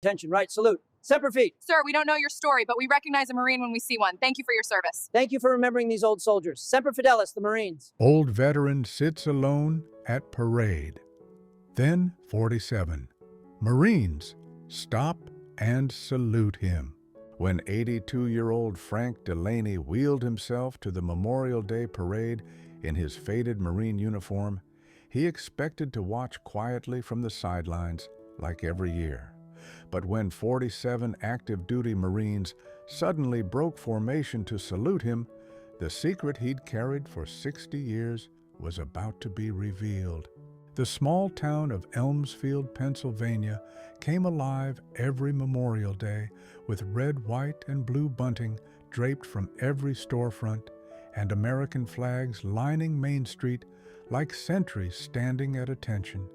Attention, right, salute. Semper Fi. Sir, we don't know your story, but we recognize a Marine when we see one. Thank you for your service. Thank you for remembering these old soldiers. Semper Fidelis, the Marines. Old veteran sits alone at parade. Then 47. Marines stop and salute him. When 82-year-old Frank Delaney wheeled himself to the Memorial Day parade in his faded Marine uniform, he expected to watch quietly from the sidelines like every year. But when 47 active-duty Marines suddenly broke formation to salute him, the secret he'd carried for 60 years was about to be revealed. The small town of Elmsfield, Pennsylvania, came alive every Memorial Day with red, white, and blue bunting draped from every storefront and American flags lining Main Street like sentries standing at attention.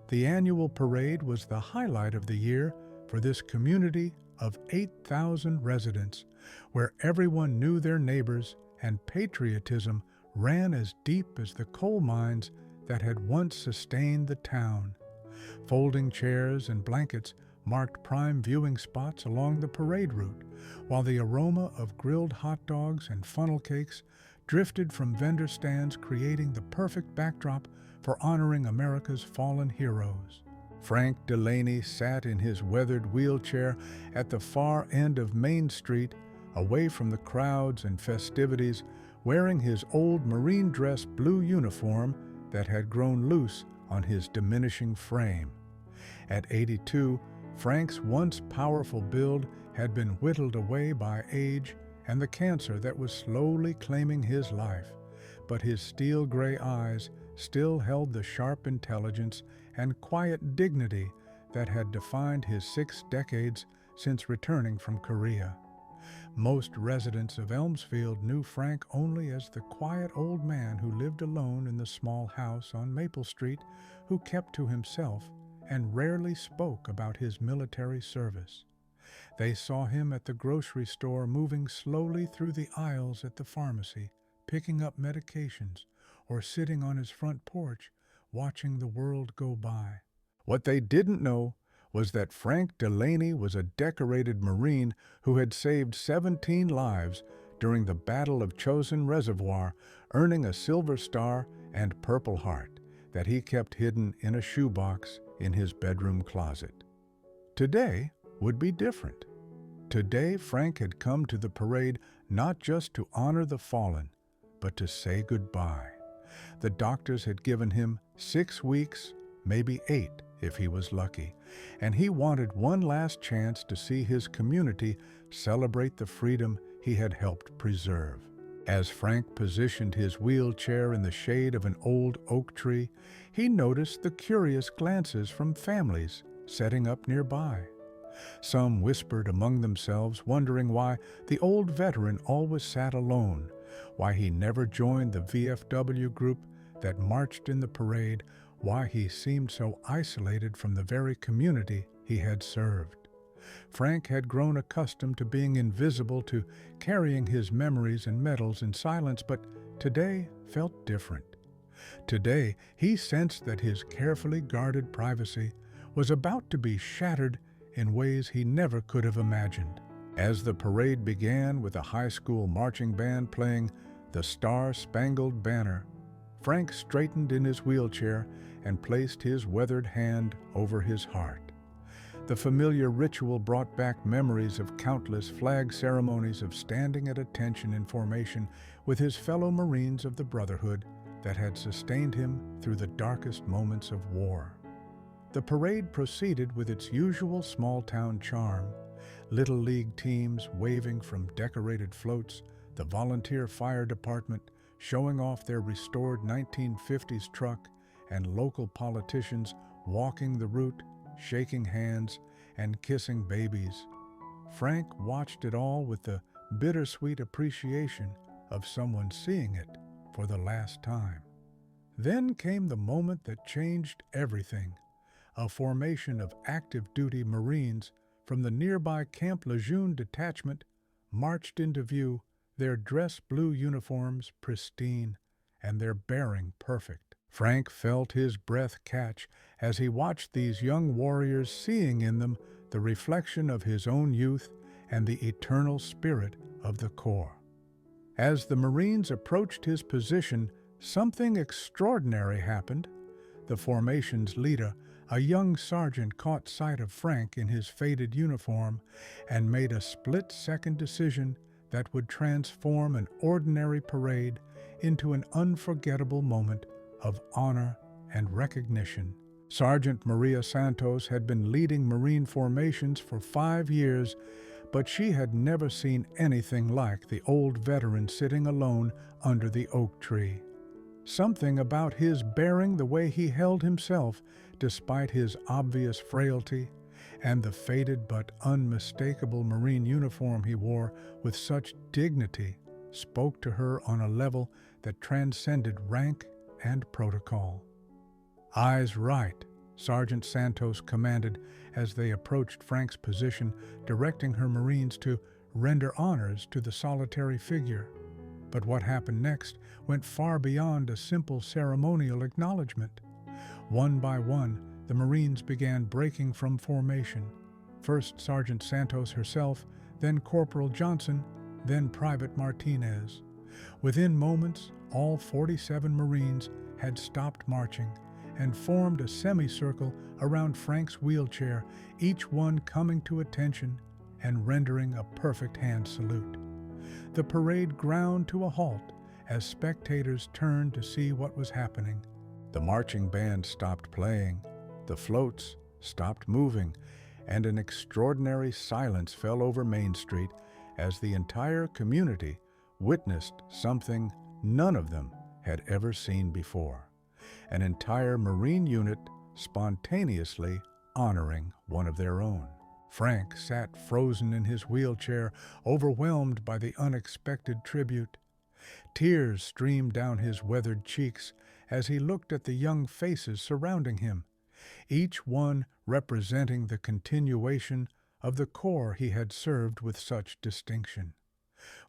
The annual parade was the highlight of the year for this community of 8,000 residents, where everyone knew their neighbors and patriotism ran as deep as the coal mines that had once sustained the town. Folding chairs and blankets marked prime viewing spots along the parade route, while the aroma of grilled hot dogs and funnel cakes drifted from vendor stands, creating the perfect backdrop for honoring America's fallen heroes. Frank Delaney sat in his weathered wheelchair at the far end of Main Street, away from the crowds and festivities, wearing his old Marine dress blue uniform that had grown loose on his diminishing frame. At 82, Frank's once powerful build had been whittled away by age and the cancer that was slowly claiming his life, but his steel-gray eyes still held the sharp intelligence and quiet dignity that had defined his 6 decades since returning from Korea. Most residents of Elmsfield knew Frank only as the quiet old man who lived alone in the small house on Maple Street, who kept to himself and rarely spoke about his military service. They saw him at the grocery store, moving slowly through the aisles at the pharmacy, picking up medications, or sitting on his front porch, watching the world go by. What they didn't know was that Frank Delaney was a decorated Marine who had saved 17 lives during the Battle of Chosin Reservoir, earning a Silver Star and Purple Heart that he kept hidden in a shoebox in his bedroom closet. Today would be different. Today, Frank had come to the parade not just to honor the fallen, but to say goodbye. The doctors had given him 6 weeks, maybe 8 if he was lucky, and he wanted one last chance to see his community celebrate the freedom he had helped preserve. As Frank positioned his wheelchair in the shade of an old oak tree, he noticed the curious glances from families setting up nearby. Some whispered among themselves, wondering why the old veteran always sat alone, why he never joined the VFW group that marched in the parade, why he seemed so isolated from the very community he had served. Frank had grown accustomed to being invisible, to carrying his memories and medals in silence, but today felt different. Today, he sensed that his carefully guarded privacy was about to be shattered in ways he never could have imagined. As the parade began with a high school marching band playing the Star-Spangled Banner, Frank straightened in his wheelchair and placed his weathered hand over his heart. The familiar ritual brought back memories of countless flag ceremonies, of standing at attention in formation with his fellow Marines of the brotherhood that had sustained him through the darkest moments of war. The parade proceeded with its usual small-town charm. Little league teams waving from decorated floats, the volunteer fire department showing off their restored 1950s truck, and local politicians walking the route, shaking hands and kissing babies. Frank watched it all with the bittersweet appreciation of someone seeing it for the last time. Then came the moment that changed everything. A formation of active-duty Marines from the nearby Camp Lejeune detachment marched into view, their dress blue uniforms pristine and their bearing perfect. Frank felt his breath catch as he watched these young warriors, seeing in them the reflection of his own youth and the eternal spirit of the Corps. As the Marines approached his position, something extraordinary happened. The formation's leader, a young sergeant, caught sight of Frank in his faded uniform and made a split-second decision that would transform an ordinary parade into an unforgettable moment of honor and recognition. Sergeant Maria Santos had been leading Marine formations for 5 years, but she had never seen anything like the old veteran sitting alone under the oak tree. Something about his bearing, the way he held himself, despite his obvious frailty, and the faded but unmistakable Marine uniform he wore with such dignity, spoke to her on a level that transcended rank and protocol. "Eyes right," Sergeant Santos commanded as they approached Frank's position, directing her Marines to render honors to the solitary figure. But what happened next went far beyond a simple ceremonial acknowledgement. One by one, the Marines began breaking from formation. First Sergeant Santos herself, then Corporal Johnson, then Private Martinez. Within moments, all 47 Marines had stopped marching and formed a semicircle around Frank's wheelchair, each one coming to attention and rendering a perfect hand salute. The parade ground to a halt as spectators turned to see what was happening. The marching band stopped playing, the floats stopped moving, and an extraordinary silence fell over Main Street as the entire community witnessed something none of them had ever seen before. An entire Marine unit spontaneously honoring one of their own. Frank sat frozen in his wheelchair, overwhelmed by the unexpected tribute. Tears streamed down his weathered cheeks as he looked at the young faces surrounding him, each one representing the continuation of the Corps he had served with such distinction.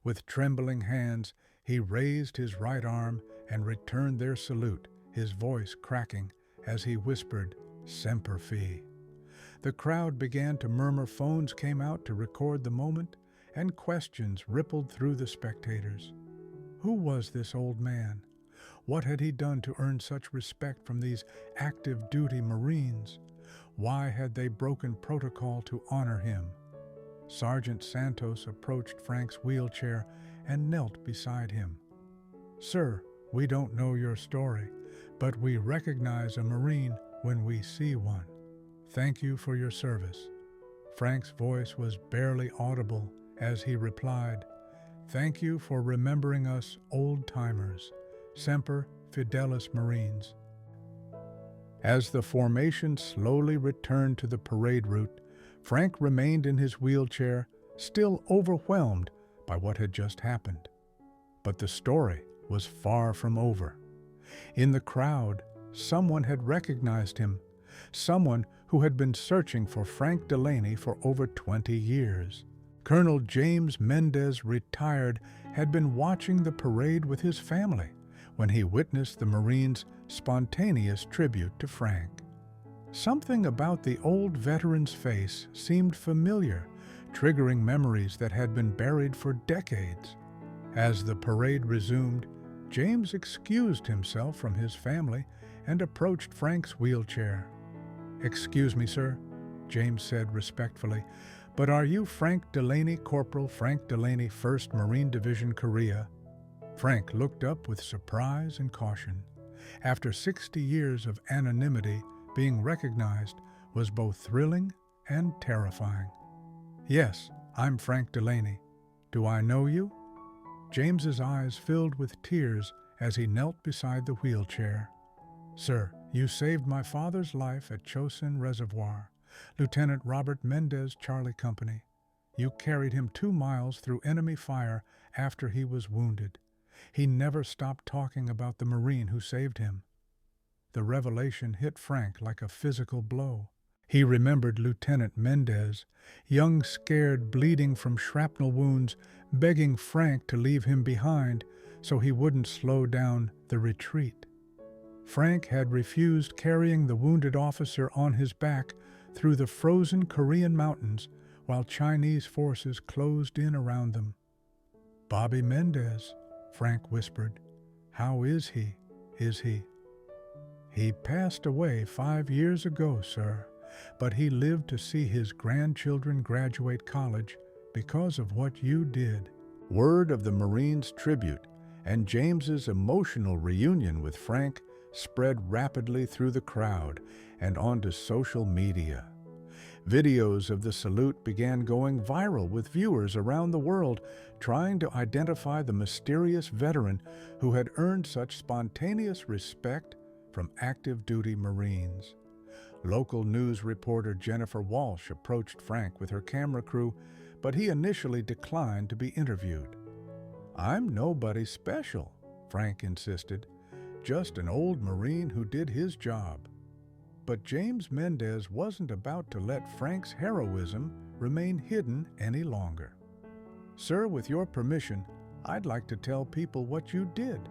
With trembling hands, he raised his right arm and returned their salute, his voice cracking as he whispered, "Semper Fi." The crowd began to murmur, phones came out to record the moment, and questions rippled through the spectators. Who was this old man? What had he done to earn such respect from these active duty Marines? Why had they broken protocol to honor him? Sergeant Santos approached Frank's wheelchair and knelt beside him. "Sir, we don't know your story, but we recognize a Marine when we see one. Thank you for your service." Frank's voice was barely audible as he replied, "Thank you for remembering us old-timers. Semper Fidelis Marines." As the formation slowly returned to the parade route, Frank remained in his wheelchair, still overwhelmed by what had just happened. But the story was far from over. In the crowd, someone had recognized him, someone who had been searching for Frank Delaney for over 20 years. Colonel James Mendez, retired, had been watching the parade with his family when he witnessed the Marines' spontaneous tribute to Frank. Something about the old veteran's face seemed familiar, triggering memories that had been buried for decades. As the parade resumed, James excused himself from his family and approached Frank's wheelchair. "Excuse me, sir," James said respectfully, "but are you Frank Delaney, Corporal Frank Delaney, 1st Marine Division, Korea?" Frank looked up with surprise and caution. After 60 years of anonymity, being recognized was both thrilling and terrifying. "Yes, I'm Frank Delaney. Do I know you?" James's eyes filled with tears as he knelt beside the wheelchair. "Sir, you saved my father's life at Chosin Reservoir, Lieutenant Robert Mendez, Charlie Company. You carried him 2 miles through enemy fire after he was wounded. He never stopped talking about the Marine who saved him." The revelation hit Frank like a physical blow. He remembered Lieutenant Mendez, young, scared, bleeding from shrapnel wounds, begging Frank to leave him behind so he wouldn't slow down the retreat. Frank had refused carrying the wounded officer on his back through the frozen Korean mountains while Chinese forces closed in around them. "Bobby Mendez," Frank whispered. "How is he? Is he?" "He passed away 5 years ago, sir, but he lived to see his grandchildren graduate college because of what you did." Word of the Marines' tribute and James's emotional reunion with Frank spread rapidly through the crowd and onto social media. Videos of the salute began going viral with viewers around the world trying to identify the mysterious veteran who had earned such spontaneous respect from active duty Marines. Local news reporter Jennifer Walsh approached Frank with her camera crew, but he initially declined to be interviewed. "I'm nobody special," Frank insisted, "just an old Marine who did his job." But James Mendez wasn't about to let Frank's heroism remain hidden any longer. "Sir, with your permission, I'd like to tell people what you did.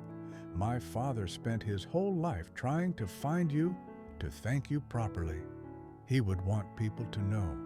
My father spent his whole life trying to find you to thank you properly. He would want people to know."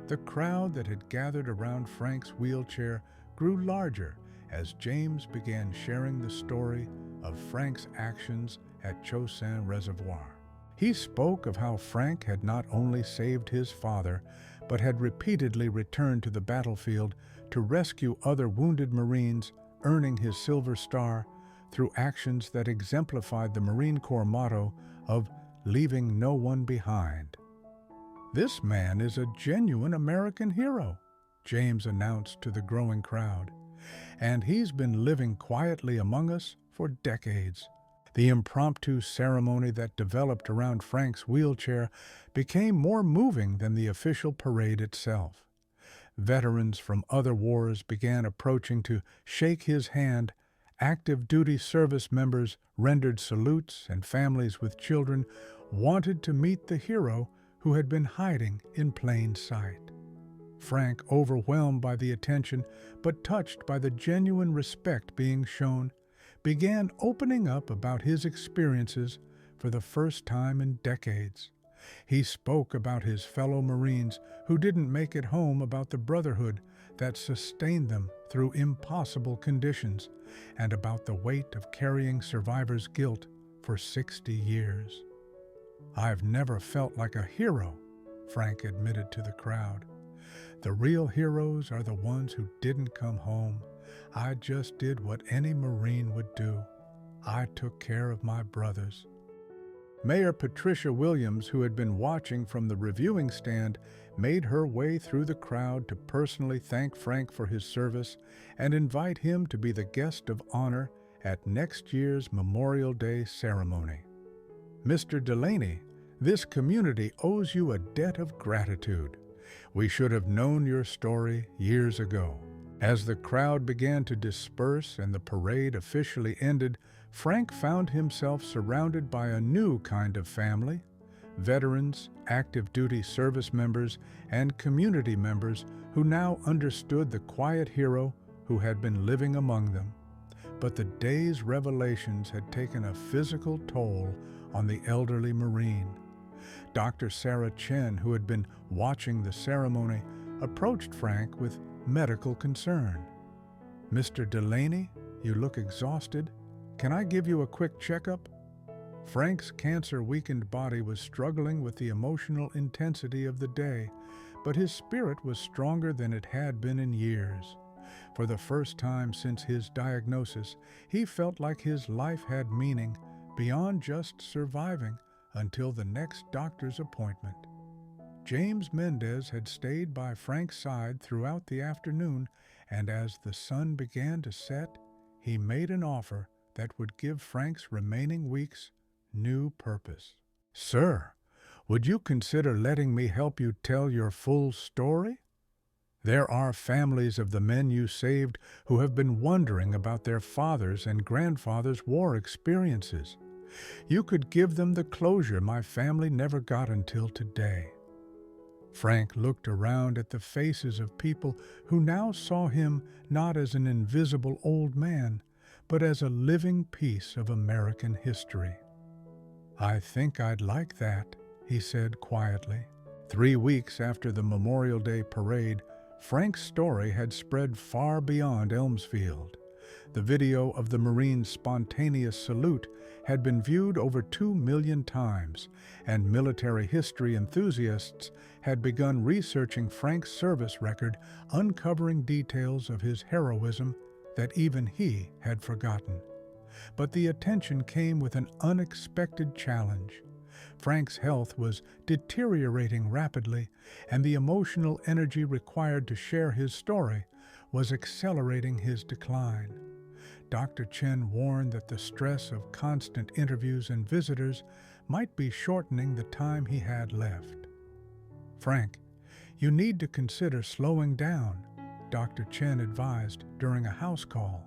The crowd that had gathered around Frank's wheelchair grew larger as James began sharing the story of Frank's actions at Chosin Reservoir. He spoke of how Frank had not only saved his father, but had repeatedly returned to the battlefield to rescue other wounded Marines, earning his Silver Star through actions that exemplified the Marine Corps motto of leaving no one behind. "This man is a genuine American hero," James announced to the growing crowd, "and he's been living quietly among us for decades." The impromptu ceremony that developed around Frank's wheelchair became more moving than the official parade itself. Veterans from other wars began approaching to shake his hand. Active duty service members rendered salutes, and families with children wanted to meet the hero who had been hiding in plain sight. Frank, overwhelmed by the attention but touched by the genuine respect being shown, began opening up about his experiences for the first time in decades. He spoke about his fellow Marines who didn't make it home, about the brotherhood that sustained them through impossible conditions, and about the weight of carrying survivors' guilt for 60 years. "I've never felt like a hero," Frank admitted to the crowd. "The real heroes are the ones who didn't come home. I just did what any Marine would do. I took care of my brothers." Mayor Patricia Williams, who had been watching from the reviewing stand, made her way through the crowd to personally thank Frank for his service and invite him to be the guest of honor at next year's Memorial Day ceremony. "Mr. Delaney, this community owes you a debt of gratitude. We should have known your story years ago." As the crowd began to disperse and the parade officially ended, Frank found himself surrounded by a new kind of family: veterans, active duty service members, and community members who now understood the quiet hero who had been living among them. But the day's revelations had taken a physical toll on the elderly Marine. Dr. Sarah Chen, who had been watching the ceremony, approached Frank with medical concern. "Mr. Delaney, you look exhausted. Can I give you a quick checkup?" Frank's cancer-weakened body was struggling with the emotional intensity of the day, but his spirit was stronger than it had been in years. For the first time since his diagnosis, he felt like his life had meaning beyond just surviving until the next doctor's appointment. James Mendez had stayed by Frank's side throughout the afternoon, and as the sun began to set, he made an offer that would give Frank's remaining weeks new purpose. "Sir, would you consider letting me help you tell your full story? There are families of the men you saved who have been wondering about their fathers' and grandfathers' war experiences. You could give them the closure my family never got until today." Frank looked around at the faces of people who now saw him not as an invisible old man, but as a living piece of American history. "I think I'd like that," he said quietly. 3 weeks after the Memorial Day parade, Frank's story had spread far beyond Elmsfield. The video of the Marines' spontaneous salute had been viewed over 2 million times, and military history enthusiasts had begun researching Frank's service record, uncovering details of his heroism that even he had forgotten. But the attention came with an unexpected challenge. Frank's health was deteriorating rapidly, and the emotional energy required to share his story was accelerating his decline. Dr. Chen warned that the stress of constant interviews and visitors might be shortening the time he had left. "Frank, you need to consider slowing down," Dr. Chen advised during a house call.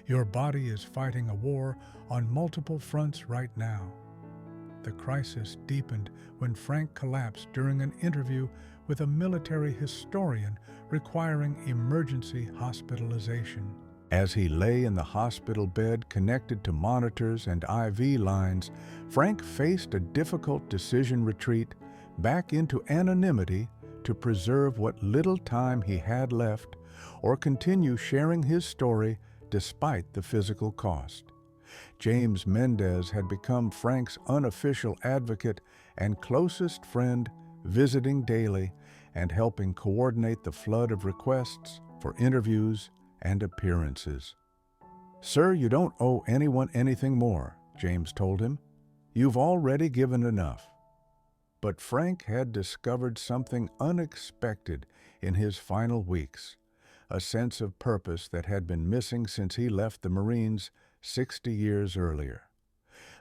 "Your body is fighting a war on multiple fronts right now." The crisis deepened when Frank collapsed during an interview with a military historian requiring emergency hospitalization. As he lay in the hospital bed connected to monitors and IV lines, Frank faced a difficult decision: retreat back into anonymity to preserve what little time he had left, or continue sharing his story despite the physical cost. James Mendez had become Frank's unofficial advocate and closest friend, visiting daily and helping coordinate the flood of requests for interviews and appearances. "Sir, you don't owe anyone anything more," James told him. "You've already given enough." But Frank had discovered something unexpected in his final weeks, a sense of purpose that had been missing since he left the Marines 60 years earlier.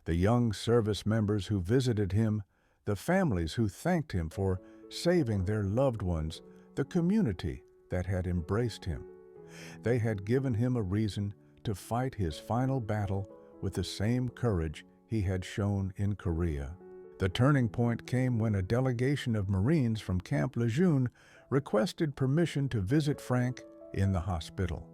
The young service members who visited him, the families who thanked him for saving their loved ones, the community that had embraced him. They had given him a reason to fight his final battle with the same courage he had shown in Korea. The turning point came when a delegation of Marines from Camp Lejeune requested permission to visit Frank in the hospital.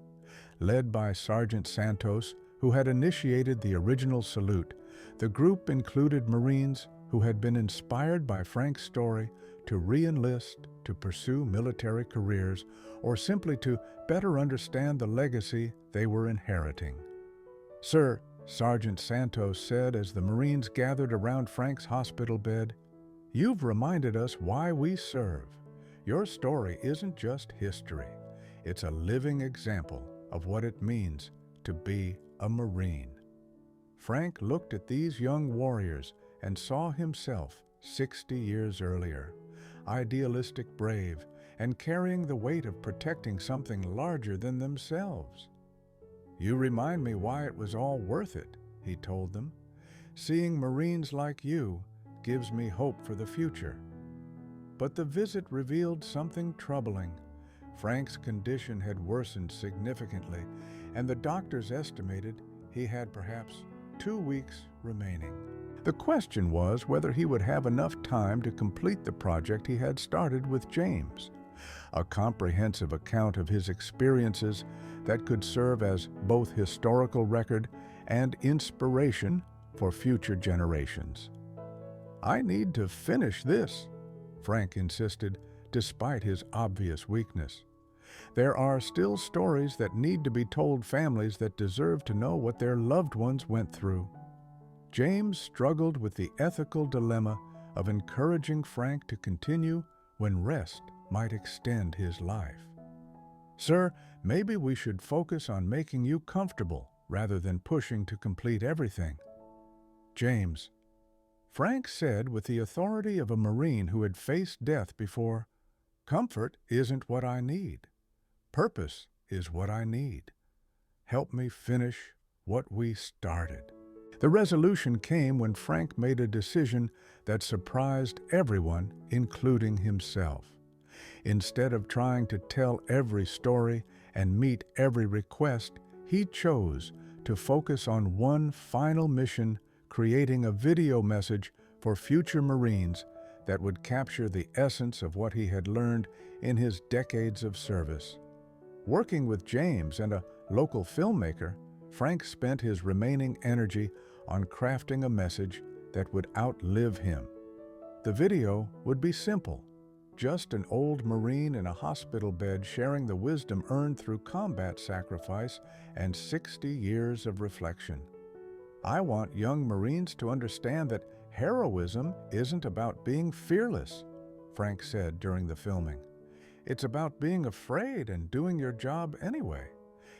Led by Sergeant Santos, who had initiated the original salute, the group included Marines who had been inspired by Frank's story to re-enlist, to pursue military careers, or simply to better understand the legacy they were inheriting. "Sir," Sergeant Santos said as the Marines gathered around Frank's hospital bed, "you've reminded us why we serve. Your story isn't just history. It's a living example of what it means to be a Marine." Frank looked at these young warriors and saw himself 60 years earlier, idealistic, brave, and carrying the weight of protecting something larger than themselves. "You remind me why it was all worth it," he told them. "Seeing Marines like you gives me hope for the future." But the visit revealed something troubling. Frank's condition had worsened significantly, and the doctors estimated he had perhaps 2 weeks remaining. The question was whether he would have enough time to complete the project he had started with James, a comprehensive account of his experiences that could serve as both historical record and inspiration for future generations. "I need to finish this," Frank insisted, despite his obvious weakness. "There are still stories that need to be told, families that deserve to know what their loved ones went through." James struggled with the ethical dilemma of encouraging Frank to continue when rest might extend his life. "Sir, maybe we should focus on making you comfortable rather than pushing to complete everything." "James," Frank said with the authority of a Marine who had faced death before, "comfort isn't what I need. Purpose is what I need. Help me finish what we started." The resolution came when Frank made a decision that surprised everyone, including himself. Instead of trying to tell every story and meet every request, he chose to focus on one final mission, creating a video message for future Marines that would capture the essence of what he had learned in his decades of service. Working with James and a local filmmaker, Frank spent his remaining energy on crafting a message that would outlive him. The video would be simple, just an old Marine in a hospital bed sharing the wisdom earned through combat sacrifice and 60 years of reflection. I want young Marines to understand that heroism isn't about being fearless, Frank said during the filming. It's about being afraid and doing your job anyway.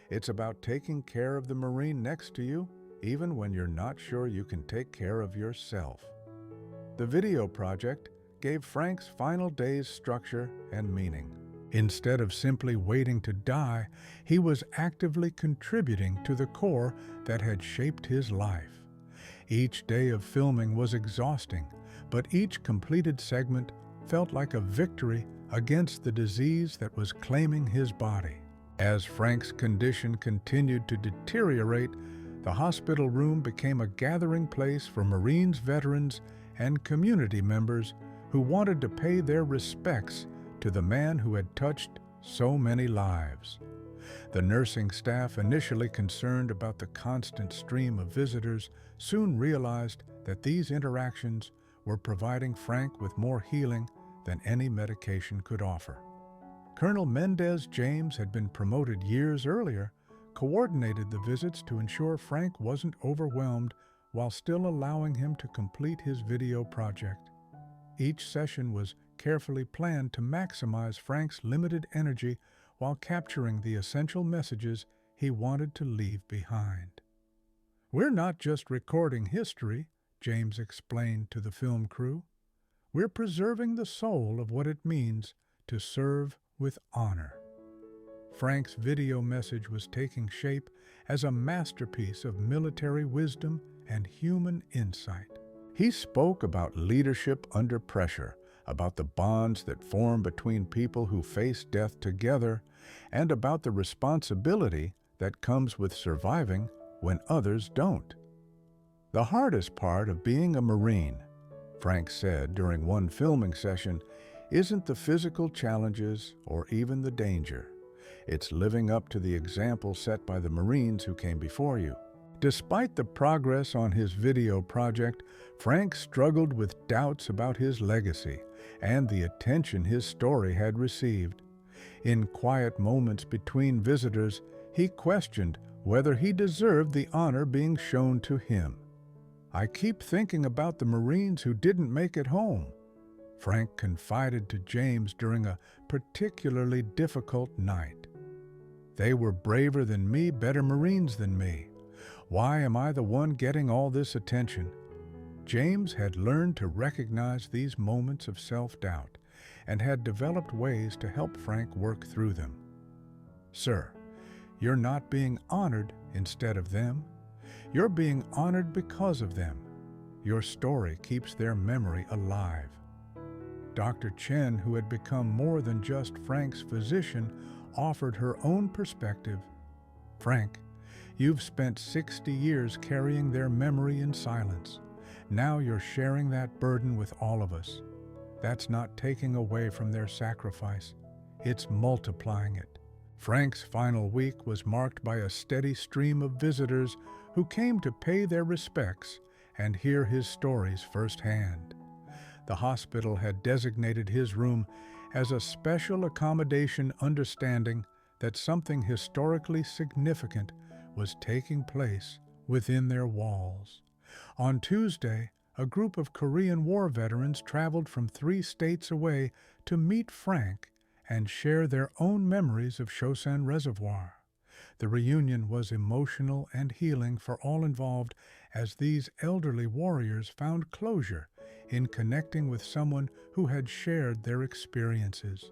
It's about taking care of the Marine next to you, even when you're not sure you can take care of yourself. The video project gave Frank's final days structure and meaning. Instead of simply waiting to die, he was actively contributing to the core that had shaped his life. Each day of filming was exhausting, but each completed segment felt like a victory against the disease that was claiming his body. As Frank's condition continued to deteriorate, the hospital room became a gathering place for Marines veterans and community members who wanted to pay their respects to the man who had touched so many lives. The nursing staff, initially concerned about the constant stream of visitors, soon realized that these interactions were providing Frank with more healing than any medication could offer. Colonel Mendez James had been promoted years earlier, coordinated the visits to ensure Frank wasn't overwhelmed while still allowing him to complete his video project. Each session was carefully planned to maximize Frank's limited energy while capturing the essential messages he wanted to leave behind. "We're not just recording history," James explained to the film crew. "We're preserving the soul of what it means to serve with honor." Frank's video message was taking shape as a masterpiece of military wisdom and human insight. He spoke about leadership under pressure, about the bonds that form between people who face death together, and about the responsibility that comes with surviving when others don't. "The hardest part of being a Marine," Frank said during one filming session, "isn't the physical challenges or even the danger. It's living up to the example set by the Marines who came before you." Despite the progress on his video project, Frank struggled with doubts about his legacy and the attention his story had received. In quiet moments between visitors, he questioned whether he deserved the honor being shown to him. "I keep thinking about the Marines who didn't make it home," Frank confided to James during a particularly difficult night. "They were braver than me, better Marines than me. Why am I the one getting all this attention?" James had learned to recognize these moments of self-doubt and had developed ways to help Frank work through them. "Sir, you're not being honored instead of them. You're being honored because of them. Your story keeps their memory alive." Dr. Chen, who had become more than just Frank's physician, offered her own perspective. "Frank, you've spent 60 years carrying their memory in silence. Now you're sharing that burden with all of us. That's not taking away from their sacrifice. It's multiplying it." Frank's final week was marked by a steady stream of visitors who came to pay their respects and hear his stories firsthand. The hospital had designated his room as a special accommodation, understanding that something historically significant was taking place within their walls. On Tuesday, a group of Korean War veterans traveled from 3 states away to meet Frank and share their own memories of Chosin Reservoir. The reunion was emotional and healing for all involved, as these elderly warriors found closure in connecting with someone who had shared their experiences.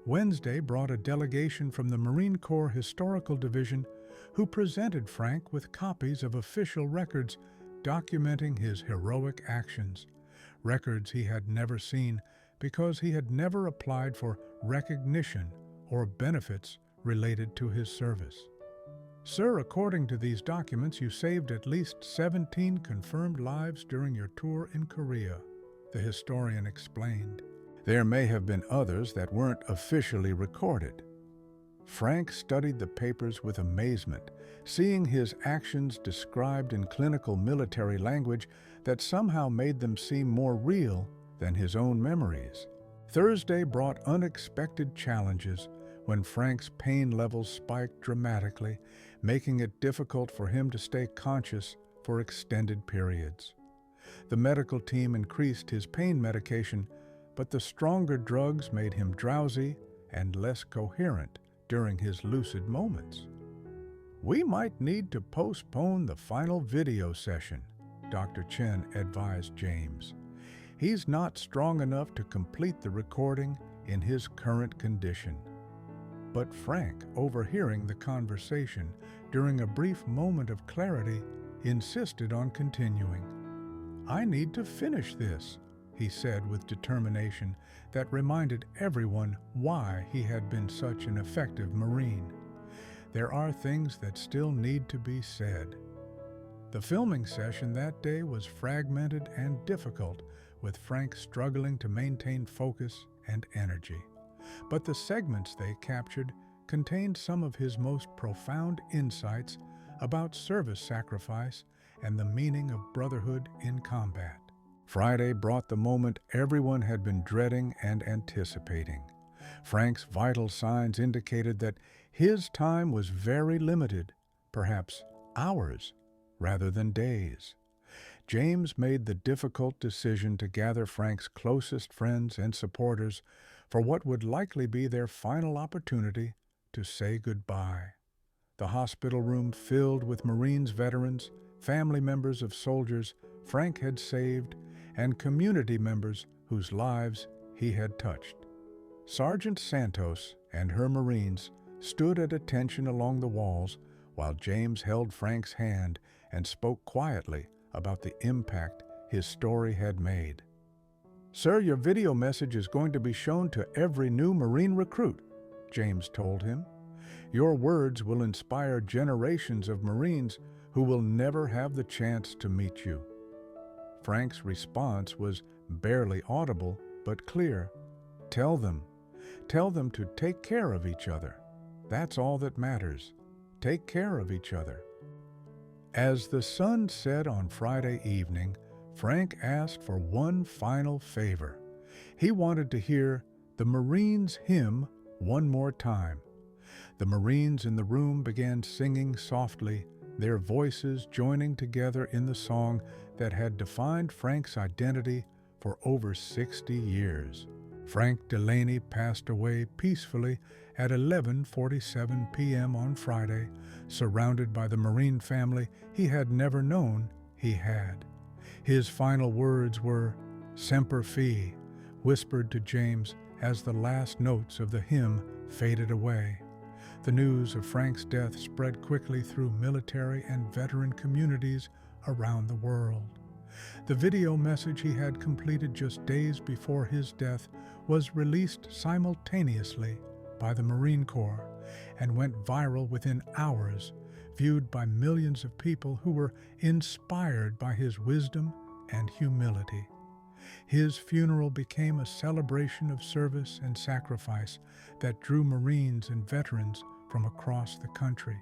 Wednesday brought a delegation from the Marine Corps Historical Division who presented Frank with copies of official records documenting his heroic actions, records he had never seen because he had never applied for recognition or benefits related to his service. "Sir, according to these documents, you saved at least 17 confirmed lives during your tour in Korea," the historian explained. "There may have been others that weren't officially recorded." Frank studied the papers with amazement, seeing his actions described in clinical military language that somehow made them seem more real than his own memories. Thursday brought unexpected challenges when Frank's pain levels spiked dramatically, making it difficult for him to stay conscious for extended periods. The medical team increased his pain medication, but the stronger drugs made him drowsy and less coherent during his lucid moments. "We might need to postpone the final video session," Dr. Chen advised James. "He's not strong enough to complete the recording in his current condition." But Frank, overhearing the conversation during a brief moment of clarity, insisted on continuing. "I need to finish this," he said with determination that reminded everyone why he had been such an effective Marine. "There are things that still need to be said." The filming session that day was fragmented and difficult, with Frank struggling to maintain focus and energy. But the segments they captured contained some of his most profound insights about service sacrifice and the meaning of brotherhood in combat. Friday brought the moment everyone had been dreading and anticipating. Frank's vital signs indicated that his time was very limited, perhaps hours rather than days. James made the difficult decision to gather Frank's closest friends and supporters for what would likely be their final opportunity to say goodbye. The hospital room filled with Marines veterans, family members of soldiers Frank had saved, and community members whose lives he had touched. Sergeant Santos and her Marines stood at attention along the walls while James held Frank's hand and spoke quietly about the impact his story had made. "Sir, your video message is going to be shown to every new Marine recruit," James told him. "Your words will inspire generations of Marines who will never have the chance to meet you." Frank's response was barely audible but clear. Tell them to take care of each other. That's all that matters. Take care of each other." As the sun set on Friday evening, Frank asked for one final favor. He wanted to hear the Marines' hymn one more time. The Marines in the room began singing softly, their voices joining together in the song that had defined Frank's identity for over 60 years. Frank Delaney passed away peacefully at 11:47 p.m. on Friday, surrounded by the Marine family he had never known he had. His final words were "Semper Fi," whispered to James as the last notes of the hymn faded away. The news of Frank's death spread quickly through military and veteran communities around the world. The video message he had completed just days before his death was released simultaneously by the Marine Corps and went viral within hours, viewed by millions of people who were inspired by his wisdom and humility. His funeral became a celebration of service and sacrifice that drew Marines and veterans from across the country.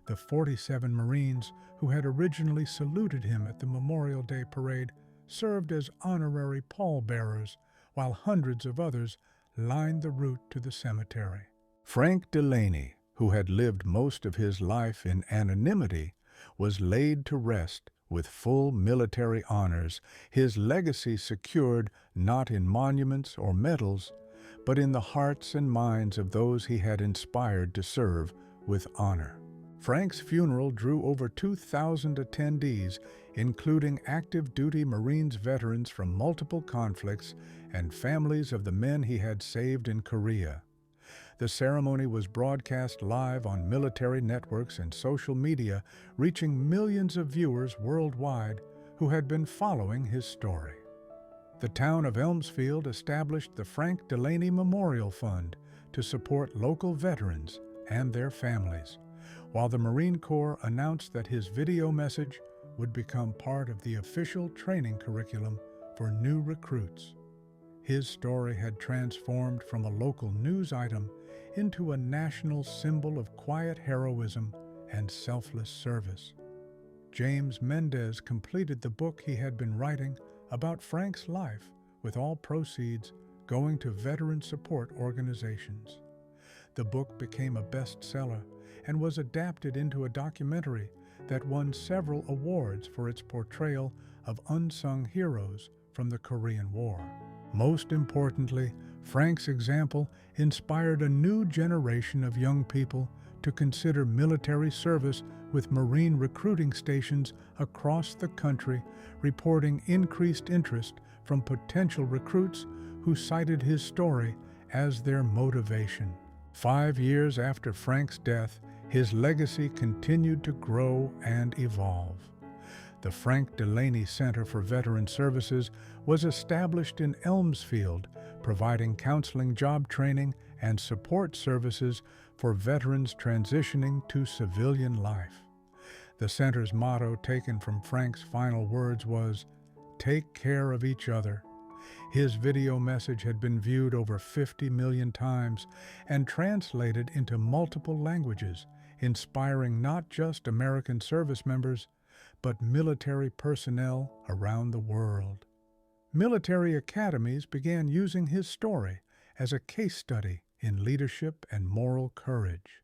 The 47 Marines who had originally saluted him at the Memorial Day parade served as honorary pallbearers, while hundreds of others lined the route to the cemetery. Frank Delaney, who had lived most of his life in anonymity, was laid to rest with full military honors, his legacy secured not in monuments or medals, but in the hearts and minds of those he had inspired to serve with honor. Frank's funeral drew over 2,000 attendees, including active duty Marines veterans from multiple conflicts and families of the men he had saved in Korea. The ceremony was broadcast live on military networks and social media, reaching millions of viewers worldwide who had been following his story. The town of Elmsfield established the Frank Delaney Memorial Fund to support local veterans and their families, while the Marine Corps announced that his video message would become part of the official training curriculum for new recruits. His story had transformed from a local news item into a national symbol of quiet heroism and selfless service. James Mendez completed the book he had been writing about Frank's life with all proceeds going to veteran support organizations. The book became a bestseller and was adapted into a documentary that won several awards for its portrayal of unsung heroes from the Korean War. Most importantly, Frank's example inspired a new generation of young people to consider military service, with Marine recruiting stations across the country reporting increased interest from potential recruits who cited his story as their motivation. 5 years after Frank's death, his legacy continued to grow and evolve. The Frank Delaney Center for Veteran Services was established in Elmsfield, providing counseling, job training, and support services for veterans transitioning to civilian life. The center's motto, taken from Frank's final words, was, "Take care of each other." His video message had been viewed over 50 million times and translated into multiple languages, inspiring not just American service members, but military personnel around the world. Military academies began using his story as a case study in leadership and moral courage.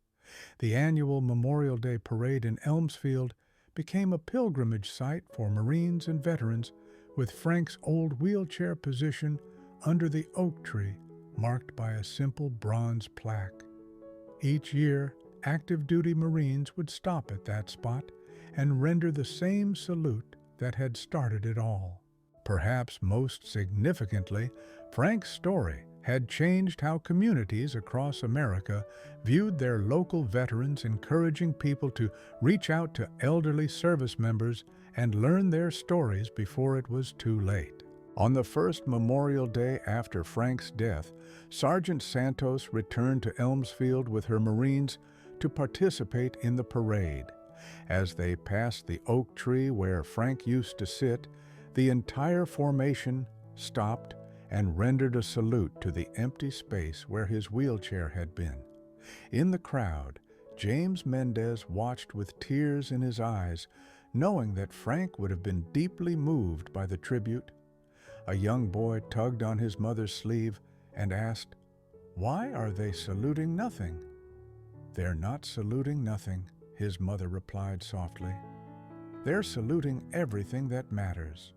The annual Memorial Day Parade in Elmsfield became a pilgrimage site for Marines and veterans, with Frank's old wheelchair position under the oak tree marked by a simple bronze plaque. Each year, active duty Marines would stop at that spot and render the same salute that had started it all. Perhaps most significantly, Frank's story had changed how communities across America viewed their local veterans, encouraging people to reach out to elderly service members and learn their stories before it was too late. On the first Memorial Day after Frank's death, Sergeant Santos returned to Elmsfield with her Marines to participate in the parade. As they passed the oak tree where Frank used to sit, the entire formation stopped and rendered a salute to the empty space where his wheelchair had been. In the crowd, James Mendez watched with tears in his eyes, knowing that Frank would have been deeply moved by the tribute. A young boy tugged on his mother's sleeve and asked, "Why are they saluting nothing?" "They're not saluting nothing," his mother replied softly. "They're saluting everything that matters."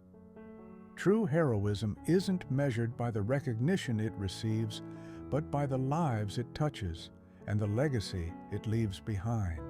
True heroism isn't measured by the recognition it receives, but by the lives it touches and the legacy it leaves behind.